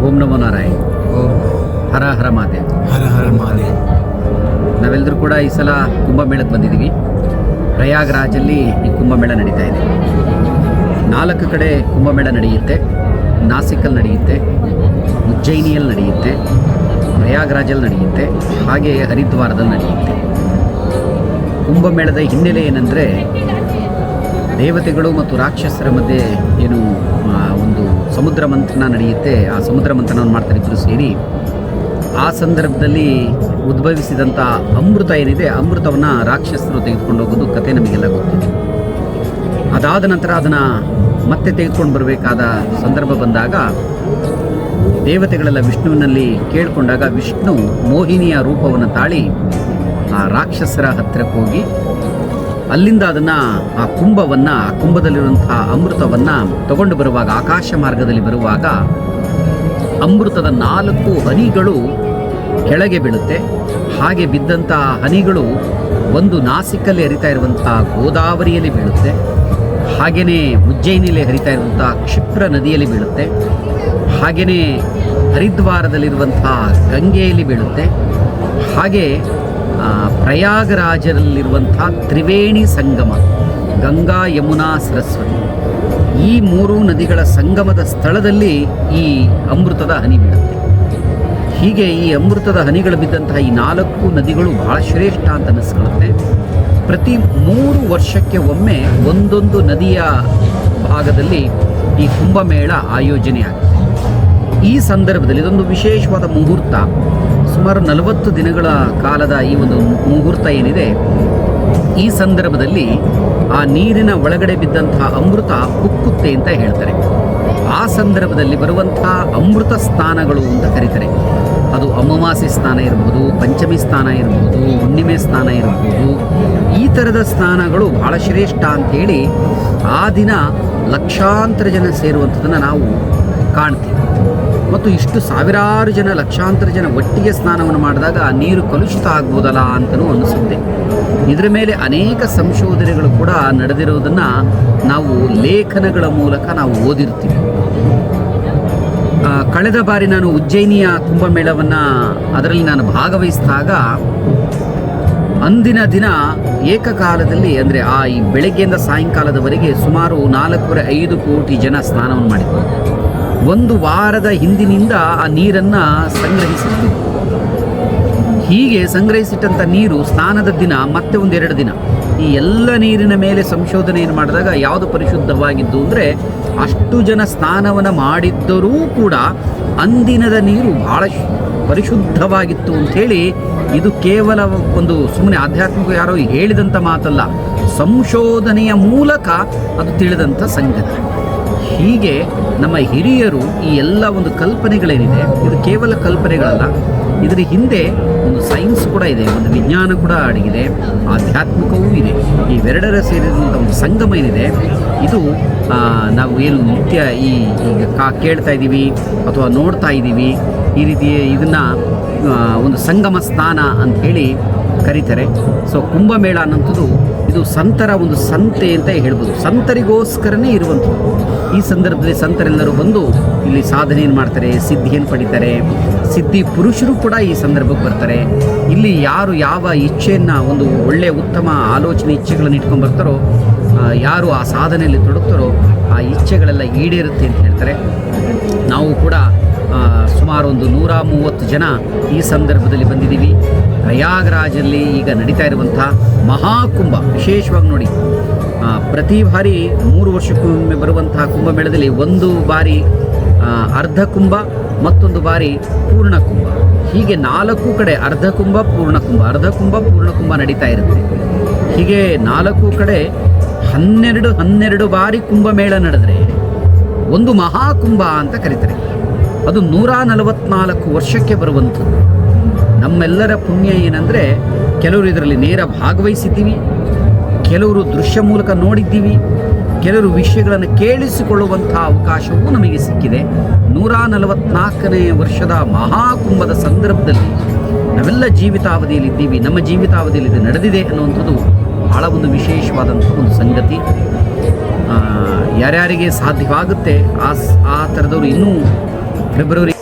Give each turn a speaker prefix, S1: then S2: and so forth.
S1: ಓಂ ನಮೋ ನಾರಾಯಣ.
S2: ಓಂ
S1: ಹರ ಹರ ಮಹಾದೇವ್.
S2: ಹರ ಹರ ಮಹಾದೇವ್.
S1: ನಾವೆಲ್ಲರೂ ಕೂಡ ಈ ಸಲ ಕುಂಭಮೇಳಕ್ಕೆ ಬಂದಿದ್ದೀವಿ. ಪ್ರಯಾಗ್ರಾಜಲ್ಲಿ ಈ ಕುಂಭಮೇಳ ನಡೀತಾ ಇದೆ. 4 ಕಡೆ ಕುಂಭಮೇಳ ನಡೆಯುತ್ತೆ. ನಾಸಿಕಲ್ಲಿ ನಡೆಯುತ್ತೆ, ಉಜ್ಜಯಿನಿಯಲ್ಲಿ ನಡೆಯುತ್ತೆ, ಪ್ರಯಾಗ್ರಾಜಲ್ಲಿ ನಡೆಯುತ್ತೆ, ಹಾಗೆ ಹರಿದ್ವಾರದಲ್ಲಿ ನಡೆಯುತ್ತೆ. ಕುಂಭಮೇಳದ ಹಿನ್ನೆಲೆ ಏನಂದರೆ, ದೇವತೆಗಳು ಮತ್ತು ರಾಕ್ಷಸರ ಮಧ್ಯೆ ಏನು ಒಂದು ಸಮುದ್ರ ಮಂಥನ ನಡೆಯುತ್ತೆ. ಆ ಸಮುದ್ರ ಮಂಥನವನ್ನು ಮಾಡ್ತಾರೆ ಇಬ್ಬರು ಸೇರಿ. ಆ ಸಂದರ್ಭದಲ್ಲಿ ಉದ್ಭವಿಸಿದಂಥ ಅಮೃತ ಏನಿದೆ, ಅಮೃತವನ್ನು ರಾಕ್ಷಸರು ತೆಗೆದುಕೊಂಡು ಹೋಗೋದು ಕಥೆ ನಮಗೆಲ್ಲ ಗೊತ್ತಿದೆ. ಅದಾದ ನಂತರ ಅದನ್ನು ಮತ್ತೆ ತೆಗೆದುಕೊಂಡು ಬರಬೇಕಾದ ಸಂದರ್ಭ ಬಂದಾಗ ದೇವತೆಗಳೆಲ್ಲ ವಿಷ್ಣುವಿನಲ್ಲಿ ಕೇಳಿಕೊಂಡಾಗ ವಿಷ್ಣು ಮೋಹಿನಿಯ ರೂಪವನ್ನು ತಾಳಿ ಆ ರಾಕ್ಷಸರ ಹತ್ತಿರಕ್ಕೆ ಹೋಗಿ ಅಲ್ಲಿಂದ ಅದನ್ನು ಆ ಕುಂಭದಲ್ಲಿರುವಂಥ ಅಮೃತವನ್ನು ತಗೊಂಡು ಬರುವಾಗ, ಆಕಾಶ ಮಾರ್ಗದಲ್ಲಿ ಬರುವಾಗ ಅಮೃತದ 4 ಹನಿಗಳು ಕೆಳಗೆ ಬೀಳುತ್ತೆ. ಹಾಗೆ ಬಿದ್ದಂಥ ಹನಿಗಳು ಒಂದು ನಾಸಿಕಲ್ಲಿ ಹರಿತಾ ಇರುವಂಥ ಗೋದಾವರಿಯಲ್ಲಿ ಬೀಳುತ್ತೆ, ಹಾಗೆಯೇ ಉಜ್ಜಯಿನಿಯಲ್ಲಿ ಹರಿತಾ ಇರುವಂಥ ಕ್ಷಿಪ್ರ ನದಿಯಲ್ಲಿ ಬೀಳುತ್ತೆ, ಹಾಗೆಯೇ ಹರಿದ್ವಾರದಲ್ಲಿರುವಂಥ ಗಂಗೆಯಲ್ಲಿ ಬೀಳುತ್ತೆ, ಹಾಗೆ ಪ್ರಯಾಗರಾಜರಲ್ಲಿರುವಂಥ ತ್ರಿವೇಣಿ ಸಂಗಮ, ಗಂಗಾ ಯಮುನಾ ಸರಸ್ವತಿ, ಈ 3 ನದಿಗಳ ಸಂಗಮದ ಸ್ಥಳದಲ್ಲಿ ಈ ಅಮೃತದ ಹನಿ ಬೀಳುತ್ತೆ. ಹೀಗೆ ಈ ಅಮೃತದ ಹನಿಗಳು ಬಿದ್ದಂತಹ ಈ 4 ನದಿಗಳು ಬಹಳ ಶ್ರೇಷ್ಠ ಅಂತ ಅನ್ನಿಸ್ಕೊಳ್ಳುತ್ತೆ. ಪ್ರತಿ 3 ವರ್ಷಕ್ಕೆ ಒಮ್ಮೆ ಒಂದೊಂದು ನದಿಯ ಭಾಗದಲ್ಲಿ ಈ ಕುಂಭಮೇಳ ಆಯೋಜನೆ ಆಗುತ್ತೆ. ಈ ಸಂದರ್ಭದಲ್ಲಿ ಇದೊಂದು ವಿಶೇಷವಾದ ಮುಹೂರ್ತ. ಸುಮಾರು 40 ದಿನಗಳ ಕಾಲದ ಈ ಒಂದು ಮುಹೂರ್ತ ಏನಿದೆ, ಈ ಸಂದರ್ಭದಲ್ಲಿ ಆ ನೀರಿನ ಒಳಗಡೆ ಬಿದ್ದಂಥ ಅಮೃತ ಉಕ್ಕುತ್ತೆ ಅಂತ ಹೇಳ್ತಾರೆ. ಆ ಸಂದರ್ಭದಲ್ಲಿ ಬರುವಂಥ ಅಮೃತ ಸ್ನಾನಗಳು ಅಂತ ಕರೀತಾರೆ. ಅದು ಅಮಾವಾಸ್ಯೆ ಸ್ನಾನ ಇರ್ಬೋದು, ಪಂಚಮಿ ಸ್ನಾನ ಇರ್ಬೋದು, ಹುಣ್ಣಿಮೆ ಸ್ನಾನ ಇರ್ಬೋದು. ಈ ಥರದ ಸ್ನಾನಗಳು ಬಹಳ ಶ್ರೇಷ್ಠ ಅಂಥೇಳಿ ಆ ದಿನ ಲಕ್ಷಾಂತರ ಜನ ಸೇರುವಂಥದ್ದನ್ನು ನಾವು ಕಾಣ್ತೀವಿ. ಮತ್ತು ಇಷ್ಟು ಸಾವಿರಾರು ಜನ, ಲಕ್ಷಾಂತರ ಜನ ಒಟ್ಟಿಗೆ ಸ್ನಾನವನ್ನು ಮಾಡಿದಾಗ ಆ ನೀರು ಕಲುಷಿತ ಆಗ್ಬೋದಲ್ಲ ಅಂತಲೂ ಅನಿಸುತ್ತೆ. ಇದರ ಮೇಲೆ ಅನೇಕ ಸಂಶೋಧನೆಗಳು ಕೂಡ ನಡೆದಿರುವುದನ್ನು ನಾವು ಲೇಖನಗಳ ಮೂಲಕ ನಾವು ಓದಿರ್ತೀವಿ. ಕಳೆದ ಬಾರಿ ನಾನು ಉಜ್ಜಯಿನಿಯ ಕುಂಭಮೇಳವನ್ನು ಅದರಲ್ಲಿ ನಾನು ಭಾಗವಹಿಸಿದಾಗ ಅಂದಿನ ದಿನ ಏಕಕಾಲದಲ್ಲಿ, ಅಂದರೆ ಈ ಬೆಳಗ್ಗೆಯಿಂದ ಸಾಯಂಕಾಲದವರೆಗೆ ಸುಮಾರು 4.5 ಕೋಟಿ ಜನ ಸ್ನಾನವನ್ನು ಮಾಡಿದರು. 1 ವಾರದ ಹಿಂದಿನಿಂದ ಆ ನೀರನ್ನು ಸಂಗ್ರಹಿಸಿತ್ತು. ಹೀಗೆ ಸಂಗ್ರಹಿಸಿಟ್ಟಂಥ ನೀರು ಸ್ನಾನದ ದಿನ ಮತ್ತೆ 1-2 ದಿನ ಈ ಎಲ್ಲ ನೀರಿನ ಮೇಲೆ ಸಂಶೋಧನೆಯನ್ನು ಮಾಡಿದಾಗ ಯಾವುದು ಪರಿಶುದ್ಧವಾಗಿದ್ದು ಅಂದರೆ, ಅಷ್ಟು ಜನ ಸ್ನಾನವನ್ನು ಮಾಡಿದ್ದರೂ ಕೂಡ ಅಂದಿನದ ನೀರು ಬಹಳ ಪರಿಶುದ್ಧವಾಗಿತ್ತು ಅಂಥೇಳಿ, ಇದು ಕೇವಲ ಒಂದು ಸುಮ್ಮನೆ ಆಧ್ಯಾತ್ಮಿಕ ಯಾರೋ ಹೇಳಿದಂಥ ಮಾತಲ್ಲ, ಸಂಶೋಧನೆಯ ಮೂಲಕ ಅದು ತಿಳಿದಂಥ ಸಂಗತಿ. ಹೀಗೆ ನಮ್ಮ ಹಿರಿಯರು ಈ ಎಲ್ಲ ಒಂದು ಕಲ್ಪನೆಗಳೇನಿದೆ, ಇದು ಕೇವಲ ಕಲ್ಪನೆಗಳಲ್ಲ, ಇದರ ಹಿಂದೆ ಒಂದು ಸೈನ್ಸ್ ಕೂಡ ಇದೆ, ಒಂದು ವಿಜ್ಞಾನ ಕೂಡ ಅಡಗಿದೆ, ಆಧ್ಯಾತ್ಮಿಕವೂ ಇದೆ. ಇವೆರಡರ ಸೇರಿದಂಥ ಒಂದು ಸಂಗಮ ಏನಿದೆ, ಇದು ನಾವು ಏನು ನಿತ್ಯ ಈಗ ಕೇಳ್ತಾ ಇದ್ದೀವಿ ಅಥವಾ ನೋಡ್ತಾ ಇದ್ದೀವಿ, ಈ ರೀತಿ ಇದನ್ನು ಒಂದು ಸಂಗಮ ಸ್ನಾನ ಅಂಥೇಳಿ ಕರೀತಾರೆ. ಸೊ ಕುಂಭಮೇಳ ಅನ್ನೋಂಥದ್ದು ಇದು ಸಂತರ ಒಂದು ಸಂತೆ ಅಂತ ಹೇಳ್ಬೋದು. ಸಂತರಿಗೋಸ್ಕರನೇ ಇರುವಂಥದ್ದು. ಈ ಸಂದರ್ಭದಲ್ಲಿ ಸಂತರೆಲ್ಲರೂ ಬಂದು ಇಲ್ಲಿ ಸಾಧನೆಯನ್ನು ಮಾಡ್ತಾರೆ, ಸಿದ್ಧಿಯನ್ನು ಪಡಿತಾರೆ. ಸಿದ್ಧಿ ಪುರುಷರು ಕೂಡ ಈ ಸಂದರ್ಭಕ್ಕೆ ಬರ್ತಾರೆ. ಇಲ್ಲಿ ಯಾರು ಯಾವ ಇಚ್ಛೆಯನ್ನು, ಒಂದು ಒಳ್ಳೆಯ ಉತ್ತಮ ಆಲೋಚನೆ ಇಚ್ಛೆಗಳನ್ನು ಇಟ್ಕೊಂಡು ಬರ್ತಾರೋ, ಯಾರು ಆ ಸಾಧನೆಯಲ್ಲಿ ತೊಡಗ್ತಾರೋ ಆ ಇಚ್ಛೆಗಳೆಲ್ಲ ಈಡೇರುತ್ತೆ ಅಂತ ಹೇಳ್ತಾರೆ. ನಾವು ಕೂಡ ಸುಮಾರು ಒಂದು 130 ಜನ ಈ ಸಂದರ್ಭದಲ್ಲಿ ಬಂದಿದ್ದೀವಿ. ಪ್ರಯಾಗರಾಜಲ್ಲಿ ಈಗ ನಡೀತಾ ಇರುವಂಥ ಮಹಾಕುಂಭ ವಿಶೇಷವಾಗಿ ನೋಡಿ, ಪ್ರತಿ ಬಾರಿ 3 ವರ್ಷಕ್ಕೊಮ್ಮೆ ಬರುವಂತಹ ಕುಂಭಮೇಳದಲ್ಲಿ ಒಂದು ಬಾರಿ ಅರ್ಧ ಕುಂಭ, ಮತ್ತೊಂದು ಬಾರಿ ಪೂರ್ಣ ಕುಂಭ, ಹೀಗೆ 4 ಕಡೆ ಅರ್ಧ ಕುಂಭ, ಪೂರ್ಣ ಕುಂಭ, ಅರ್ಧ ಕುಂಭ, ಪೂರ್ಣ ಕುಂಭ ನಡೀತಾ ಇರುತ್ತೆ. ಹೀಗೆ 4 ಕಡೆ 12 ಬಾರಿ ಕುಂಭಮೇಳ ನಡೆದರೆ ಒಂದು ಮಹಾಕುಂಭ ಅಂತ ಕರೀತಾರೆ. ಅದು 144 ವರ್ಷಕ್ಕೆ ಬರುವಂಥದ್ದು. ನಮ್ಮೆಲ್ಲರ ಪುಣ್ಯ ಏನಂದರೆ, ಕೆಲವರು ಇದರಲ್ಲಿ ನೇರ ಭಾಗವಹಿಸಿದ್ದೀವಿ, ಕೆಲವರು ದೃಶ್ಯ ಮೂಲಕ ನೋಡಿದ್ದೀವಿ, ಕೆಲವರು ವಿಷಯಗಳನ್ನು ಕೇಳಿಸಿಕೊಳ್ಳುವಂಥ ಅವಕಾಶವೂ ನಮಗೆ ಸಿಕ್ಕಿದೆ. 144ನೇ ವರ್ಷದ ಮಹಾಕುಂಭದ ಸಂದರ್ಭದಲ್ಲಿ ನಾವೆಲ್ಲ ಜೀವಿತಾವಧಿಯಲ್ಲಿದ್ದೀವಿ. ನಮ್ಮ ಜೀವಿತಾವಧಿಯಲ್ಲಿ ಇದು ನಡೆದಿದೆ ಅನ್ನುವಂಥದ್ದು ಬಹಳ ಒಂದು ವಿಶೇಷವಾದಂಥ ಒಂದು ಸಂಗತಿ. ಯಾರ್ಯಾರಿಗೆ ಸಾಧ್ಯವಾಗುತ್ತೆ ಆ ಥರದವರು ಇನ್ನೂ ಫೆಬ್ರವರಿ